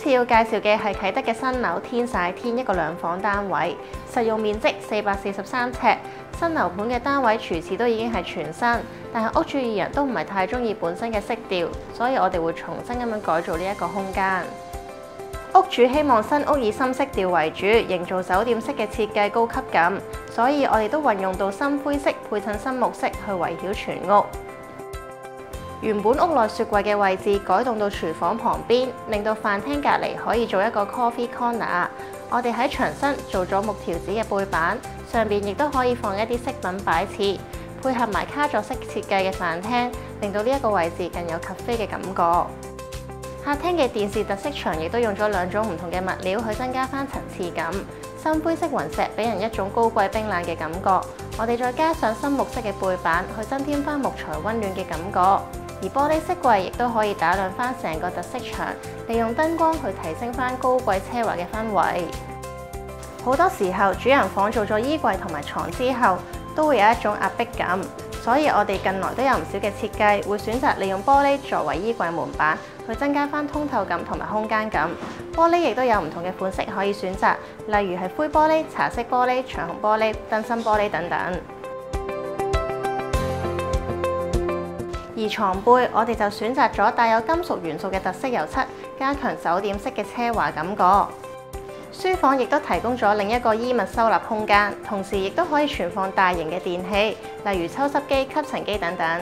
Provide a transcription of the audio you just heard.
次要介紹嘅係啟德嘅新樓天璽天，一個兩房單位，實用面積443尺。新樓盤嘅單位廚廁都已經係全新，但係屋主二人都唔係太中意本身嘅色調，所以我哋會重新咁樣改造呢一個空間。屋主希望新屋以深色調為主，營造酒店式嘅設計高級感，所以我哋都運用到深灰色配襯深木色去圍繞全屋。原本屋內雪櫃嘅位置改動到廚房旁邊，令到飯廳隔離可以做一個 coffee corner。我哋喺牆身做咗木條子嘅背板，上邊亦都可以放一啲飾品擺設，配合埋卡座式設計嘅飯廳，令到呢一個位置更有 cafe 嘅感覺。客廳嘅電視特色牆亦都用咗兩種唔同嘅物料去增加翻層次感。深灰色雲石俾人一種高貴冰冷嘅感覺，我哋再加上深木色嘅背板去增添翻木材溫暖嘅感覺。而玻璃飾櫃亦都可以打亮翻成個特色牆，利用燈光去提升翻高貴奢華嘅氛圍。好多時候，主人房做咗衣櫃同埋床之後，都會有一種壓迫感，所以我哋近來都有唔少嘅設計，會選擇利用玻璃作為衣櫃門板，去增加翻通透感同埋空間感。玻璃亦都有唔同嘅款式可以選擇，例如係灰玻璃、茶色玻璃、長虹玻璃、燈芯玻璃等等。而床背，我哋就選擇咗帶有金屬元素嘅特色油漆，加強酒店式嘅奢華感覺。書房亦都提供咗另一個衣物收納空間，同時亦都可以存放大型嘅電器，例如抽濕機、吸塵機等等。